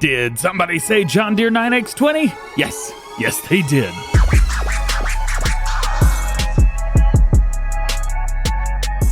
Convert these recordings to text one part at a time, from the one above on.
Did somebody say John Deere 9x20? Yes, they did.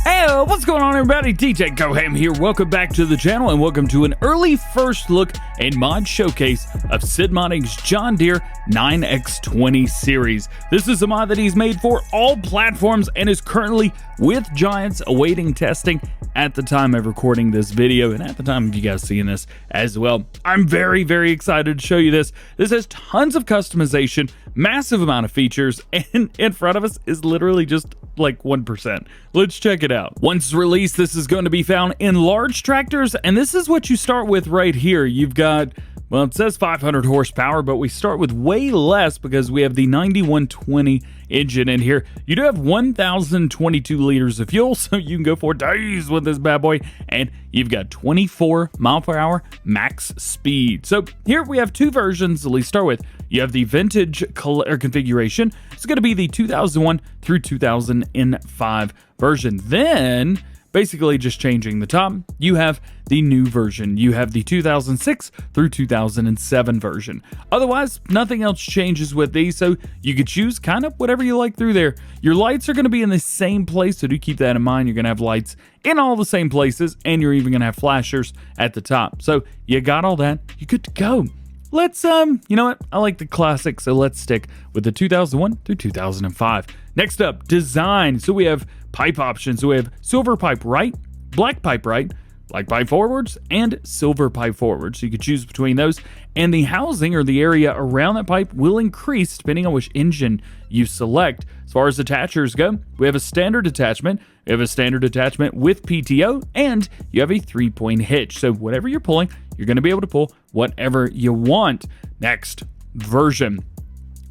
Hey, what's going on, everybody? DjGoHam here. Welcome back to the channel, and welcome to an early first look and mod showcase of SiiD Modding's John Deere 9x20 series. This is a mod that he's made for all platforms and is currently with Giants awaiting testing at the time of recording this video and at the time of you guys seeing this as well. I'm very, very excited to show you this. This has tons of customization, massive amount of features, and in front of us is literally just like 1%. Let's check it out. Once released, this is going to be found in large tractors, and this is what you start with right here. You've got, well, it says 500 horsepower, but we start with way less because we have the 9120 engine in here. You do have 1,022 liters of fuel, so you can go for days with this bad boy, and you've got 24 mile per hour max speed. So here we have two versions to at least start with. You have the vintage configuration. It's going to be the 2001 through 2005 version. Then, basically just changing the top, you have the new version. You have the 2006 through 2007 version. Otherwise, nothing else changes with these, so you could choose kind of whatever you like through there. Your lights are going to be in the same place, so do keep that in mind. You're going to have lights in all the same places, and you're even going to have flashers at the top. So you got all that. You're good to go. Let's, you know what? I like the classic, so let's stick with the 2001 through 2005. Next up, design. So we have pipe options. So we have silver pipe right, black pipe right, black pipe forwards, and silver pipe forwards. So you could choose between those. And the housing or the area around that pipe will increase depending on which engine you select. As far as attachers go, we have a standard attachment. We have a standard attachment with PTO, and you have a 3-point hitch. So whatever you're pulling, you're going to be able to pull whatever you want. Next, version.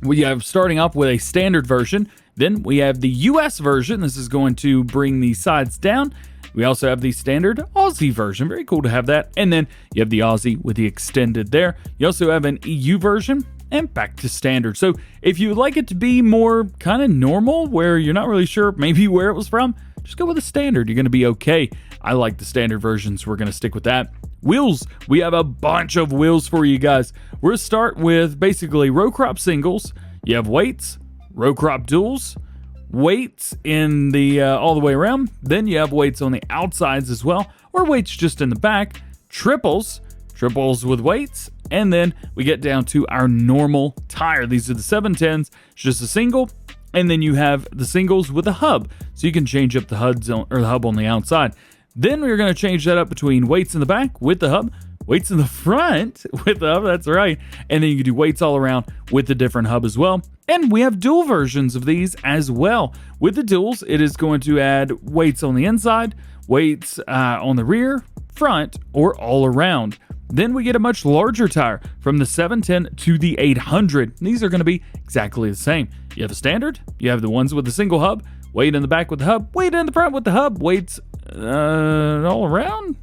We have starting off with a standard version. Then we have the US version. This is going to bring the sides down. We also have the standard Aussie version. Very cool to have that. And then you have the Aussie with the extended there. You also have an EU version and back to standard. So if you would like it to be more kind of normal, where you're not really sure maybe where it was from, just go with the standard. You're going to be okay. I like the standard version, so we're going to stick with that. Wheels. We have a bunch of wheels for you guys. We're going to start with basically row crop singles. You have weights, row crop duals, weights in the all the way around. Then you have weights on the outsides as well, or weights just in the back. Triples with weights, and then we get down to our normal tire. These are the 710s. It's just a single, and then you have the singles with a hub, so you can change up the hub on the outside. Then we're going to change that up between weights in the back with the hub, weights in the front with the hub, that's right, and then you can do weights all around with the different hub as well. And we have dual versions of these as well. With the duals, it is going to add weights on the inside, weights on the rear, front, or all around. Then we get a much larger tire from the 710 to the 800. These are going to be exactly the same. You have a standard, you have the ones with the single hub, weight in the back with the hub, weight in the front with the hub, weights all around.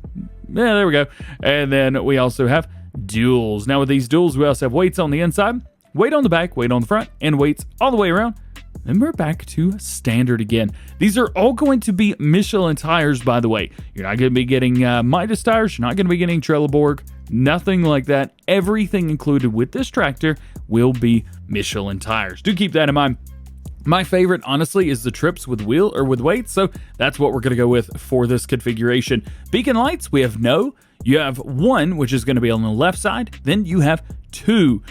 Yeah, there we go. And then we also have duals. Now with these duals, we also have weights on the inside, weight on the back, weight on the front, and weights all the way around. Then we're back to standard again. These are all going to be Michelin tires, by the way. You're not going to be getting Midas tires. You're not going to be getting Trelleborg. Nothing like that. Everything included with this tractor will be Michelin tires. Do keep that in mind. My favorite, honestly, is the trips with weights, so that's what we're going to go with for this configuration. Beacon lights, we have no. You have one, which is going to be on the left side. Then you have two.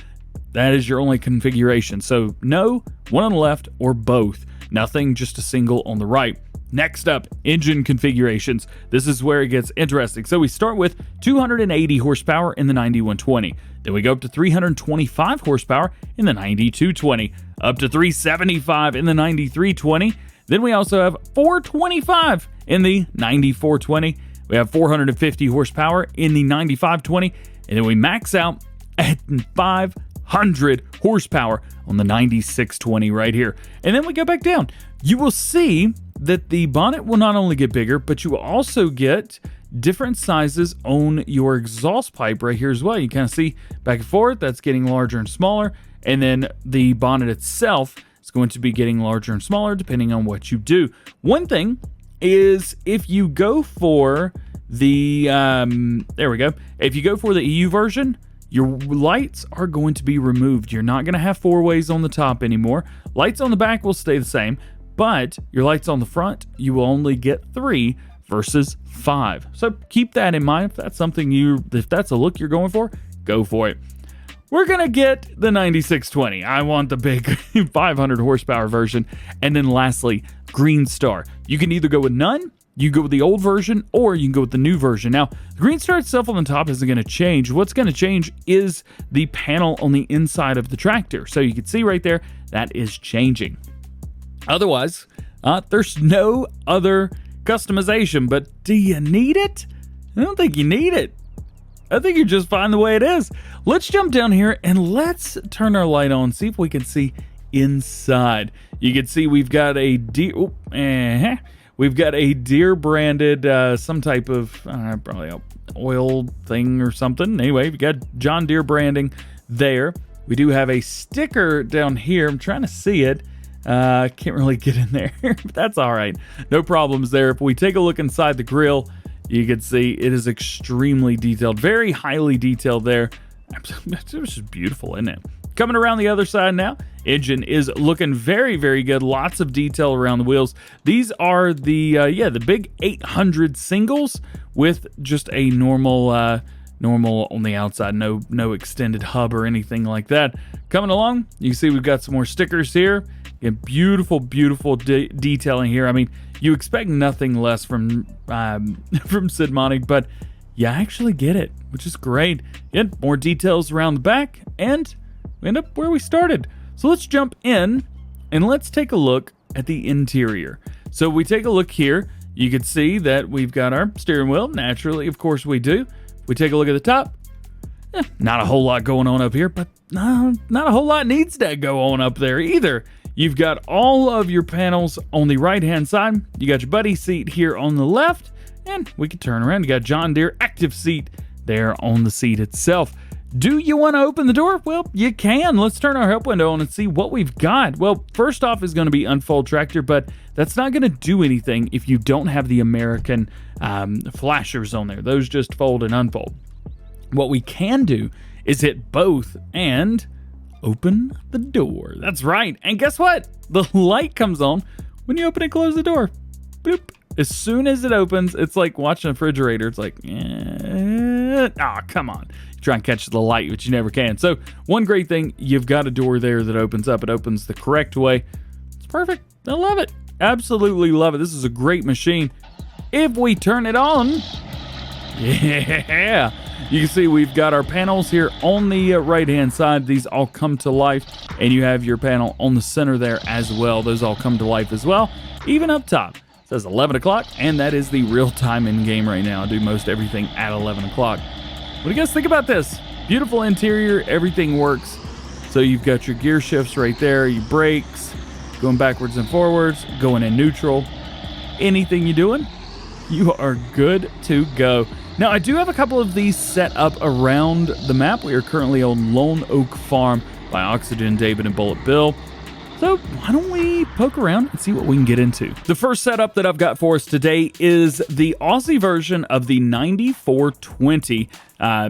That is your only configuration. So no, one on the left, or both. Nothing, just a single on the right. Next up, engine configurations. This is where it gets interesting. So we start with 280 horsepower in the 9120. Then we go up to 325 horsepower in the 9220. Up to 375 in the 9320. Then we also have 425 in the 9420. We have 450 horsepower in the 9520. And then we max out at 500 horsepower on the 9620 right here. And then we go back down. You will see that the bonnet will not only get bigger, but you will also get different sizes on your exhaust pipe right here as well. You kind of see back and forth, that's getting larger and smaller. And then the bonnet itself is going to be getting larger and smaller depending on what you do. One thing is if you go for the, there we go. If you go for the EU version, your lights are going to be removed. You're not going to have 4-ways on the top anymore. Lights on the back will stay the same, but your lights on the front, you will only get 3 versus 5. So keep that in mind. If that's something if that's a look you're going for, go for it. We're going to get the 9620. I want the big 500 horsepower version. And then lastly, Green Star. You can either go with none, you go with the old version, or you can go with the new version. Now, the Green Star itself on the top isn't going to change. What's going to change is the panel on the inside of the tractor. So you can see right there, that is changing. Otherwise, there's no other customization. But do you need it? I don't think you need it. I think you're just fine the way it is. Let's jump down here and let's turn our light on, see if we can see inside. You can see we've got a Deere... We've got a Deere branded, some type of probably a oil thing or something. Anyway, we got John Deere branding there. We do have a sticker down here. I'm trying to see it. Can't really get in there, but that's all right. No problems there. If we take a look inside the grill, you can see it is extremely detailed, very highly detailed there. It's just beautiful, isn't it? Coming around the other side now, engine is looking very, very good. Lots of detail around the wheels. These are the big 800 singles with just a normal on the outside. No extended hub or anything like that. Coming along, you can see we've got some more stickers here. Again, beautiful, beautiful detailing here. I mean, you expect nothing less from SiiD, but you actually get it, which is great. Yet more details around the back, and we end up where we started. So let's jump in and let's take a look at the interior. So we take a look here, you can see that we've got our steering wheel. Naturally, of course we do. We take a look at the top. Not a whole lot going on up here, but no, not a whole lot needs to go on up there either. You've got all of your panels on the right-hand side. You got your buddy seat here on the left, and we can turn around. You got John Deere active seat there on the seat itself. Do you want to open the door? Well, you can. Let's turn our help window on and see what we've got. Well, first off is going to be unfold tractor, but that's not going to do anything if you don't have the American flashers on there. Those just fold and unfold. What we can do is hit both and open the door. That's right. And guess what? The light comes on when you open and close the door. Boop. As soon as it opens, it's like watching a refrigerator. It's like, come on. You try and catch the light, but you never can. So one great thing, you've got a door there that opens up. It opens the correct way. It's perfect. I love it. Absolutely love it. This is a great machine. If we turn it on, yeah, you can see we've got our panels here on the right-hand side. These all come to life, and you have your panel on the center there as well. Those all come to life as well, even up top. It says 11 o'clock, and that is the real time in game right now. I do most everything at 11 o'clock. What do you guys think about this? Beautiful interior, everything works. So you've got your gear shifts right there, your brakes, going backwards and forwards, going in neutral. Anything you're doing, you are good to go. Now, I do have a couple of these set up around the map. We are currently on Lone Oak Farm by Oxygen, David, and Bullet Bill. So why don't we poke around and see what we can get into. The first setup that I've got for us today is the Aussie version of the 9420.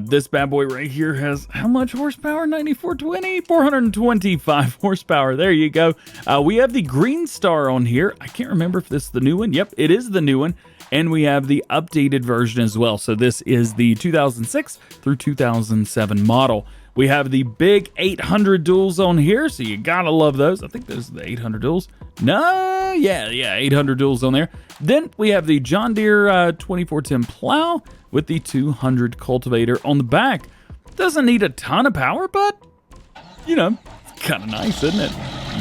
This bad boy right here has how much horsepower? 9420? 425 horsepower. There you go. We have the Green Star on here. I can't remember if this is the new one. Yep, it is the new one. And we have the updated version as well. So this is the 2006 through 2007 model. We have the big 800 duals on here, so you gotta love those. I think those are the 800 duals. No, yeah, 800 duals on there. Then we have the John Deere 2410 plow with the 200 cultivator on the back. Doesn't need a ton of power, but, you know, it's kind of nice, isn't it?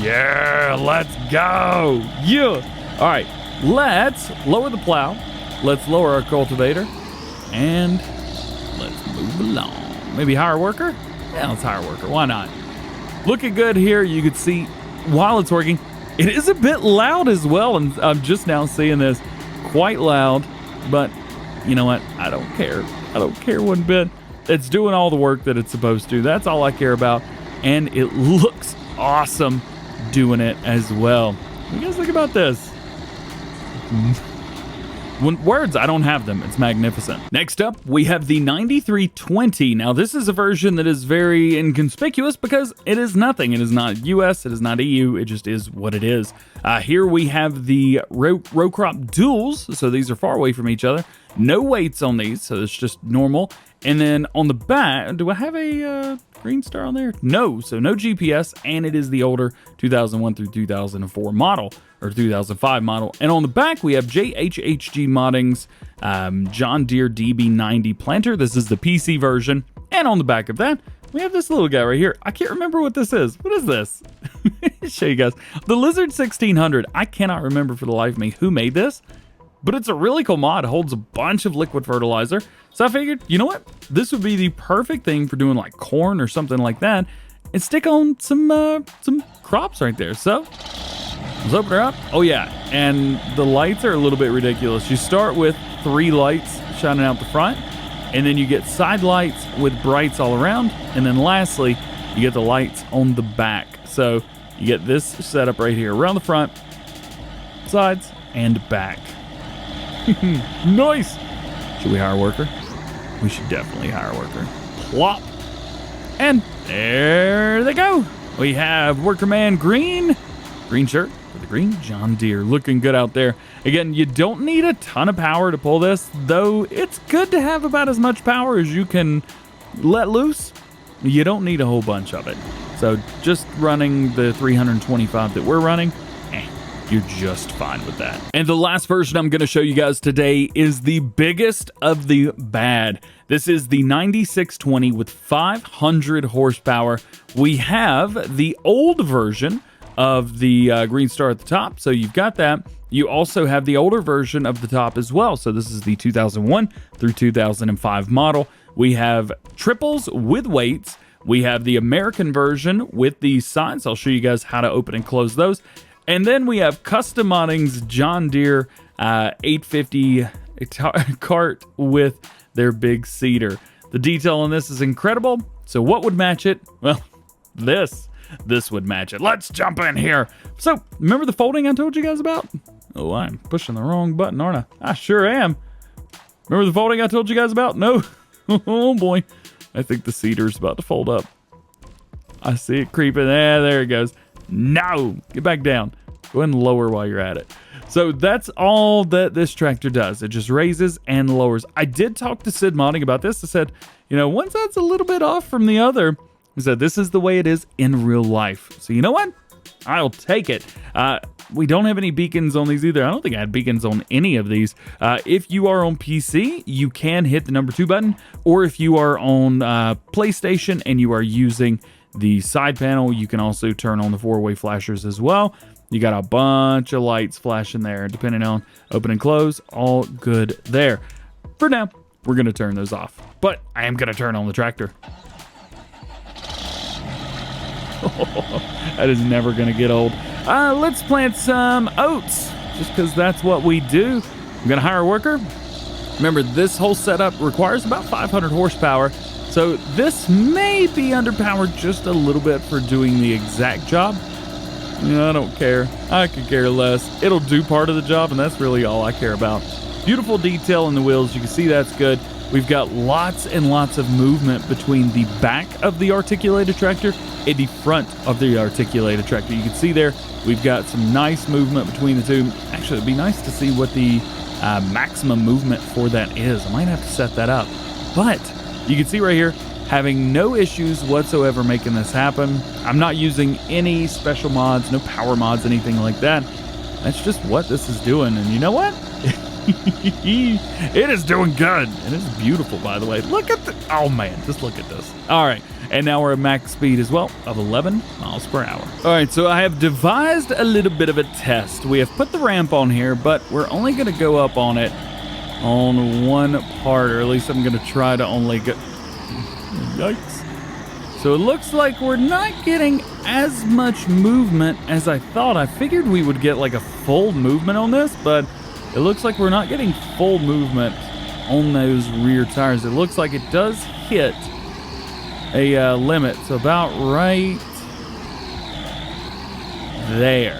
Yeah, let's go. Yeah. All right, let's lower the plow. Let's lower our cultivator. And let's move along. Maybe hire a worker? Yeah, let's hire a worker. Why not? Looking good here. You can see while it's working, it is a bit loud as well. And I'm just now seeing this. Quite loud. But you know what? I don't care. I don't care one bit. It's doing all the work that it's supposed to. That's all I care about. And it looks awesome doing it as well. What do you guys think about this? Words, I don't have them. It's magnificent. Next up, we have the 9320. Now, this is a version that is very inconspicuous because it is nothing. It is not US, it is not EU, it just is what it is. Here we have the row crop duals, so these are far away from each other. No weights on these, so it's just normal. And then on the back, do I have a green star on there? No, so no GPS, and it is the older 2001 through 2004 model, or 2005 model. And on the back, we have JHHG Modding's John Deere DB90 planter. This is the PC version. And on the back of that, we have this little guy right here. I can't remember what this is. What is this? Let me show you guys. The Lizard 1600. I cannot remember for the life of me who made this, but it's a really cool mod. It holds a bunch of liquid fertilizer. So I figured, you know what? This would be the perfect thing for doing like corn or something like that, and stick on some crops right there. So let's open her up. Oh yeah, and the lights are a little bit ridiculous. You start with 3 lights shining out the front, and then you get side lights with brights all around, and then lastly, you get the lights on the back. So you get this setup right here around the front, sides, and back. Nice. Should we hire a worker? We should definitely hire a worker. Plop. And there they go. We have worker man green shirt with the green John Deere. Looking good out there. Again, you don't need a ton of power to pull this, though it's good to have about as much power as you can let loose. You don't need a whole bunch of it. So just running the 325 that we're running, you're just fine with that. And the last version I'm going to show you guys today is the biggest of the bad. This is the 9620 with 500 horsepower. We have the old version of the green star at the top, so you've got that. You also have the older version of the top as well. So this is the 2001 through 2005 model. We have triples with weights. We have the American version with the sides. I'll show you guys how to open and close those. And then we have Custom Modding's John Deere 850 cart with their big seeder. The detail on this is incredible. So what would match it? Well, this would match it. Let's jump in here. So remember the folding I told you guys about? Oh, I'm pushing the wrong button, aren't I? I sure am. Remember the folding I told you guys about? No. Oh boy. I think the seeder's about to fold up. I see it creeping. There it goes. No, get back down. Go ahead and lower while you're at it. So that's all that this tractor does. It just raises and lowers. I did talk to SiiD Modding about this. I said, you know, one side's a little bit off from the other. He said, this is the way it is in real life. So you know what? I'll take it. We don't have any beacons on these either. I don't think I had beacons on any of these. If you are on PC, you can hit the number 2 button. Or if you are on PlayStation and you are using the side panel, you can also turn on the 4-way flashers as well. You got a bunch of lights flashing there, depending on open and close. All good there. For now, we're going to turn those off. But I am going to turn on the tractor. That is never going to get old. Let's plant some oats, just because that's what we do. I'm going to hire a worker. Remember, this whole setup requires about 500 horsepower. So this may be underpowered just a little bit for doing the exact job. I don't care. I could care less. It'll do part of the job, and that's really all I care about. Beautiful detail in the wheels. You can see that's good. We've got lots and lots of movement between the back of the articulated tractor and the front of the articulated tractor. You can see there, we've got some nice movement between the two. Actually, it'd be nice to see what the maximum movement for that is. I might have to set that up. But you can see right here, having no issues whatsoever making this happen. I'm not using any special mods, no power mods, anything like that. That's just what this is doing. And you know what? It is doing good. And it's beautiful, by the way. Look at the, oh man, just look at this. All right, and now we're at max speed as well of 11 miles per hour. All right, so I have devised a little bit of a test. We have put the ramp on here, but we're only gonna go up on it on one part, or at least I'm gonna try to only go, yikes. So it looks like we're not getting as much movement as I thought. I figured we would get like a full movement on this, but it looks like we're not getting full movement on those rear tires. It looks like it does hit a limit, so about right there.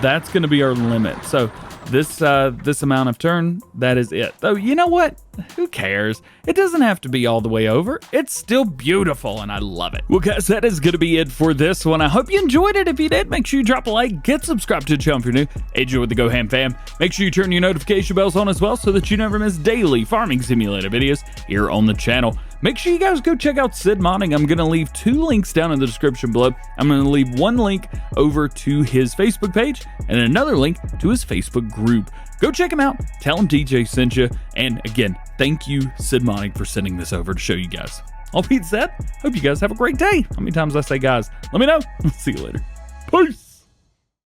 That's going to be our limit. So this amount of turn, that is it. Though, you know what? Who cares? It doesn't have to be all the way over. It's still beautiful, and I love it. Well, guys, that is going to be it for this one. I hope you enjoyed it. If you did, make sure you drop a like, get subscribed to the channel if you're new, AJ with the GoHam fam. Make sure you turn your notification bells on as well so that you never miss daily farming simulator videos here on the channel. Make sure you guys go check out SiiD Modding. I'm going to leave 2 links down in the description below. I'm going to leave 1 link over to his Facebook page and another link to his Facebook group. Go check him out. Tell him DJ sent you. And again, thank you, SiiD Modding, for sending this over to show you guys. All being said, hope you guys have a great day. How many times I say guys? Let me know. See you later. Peace.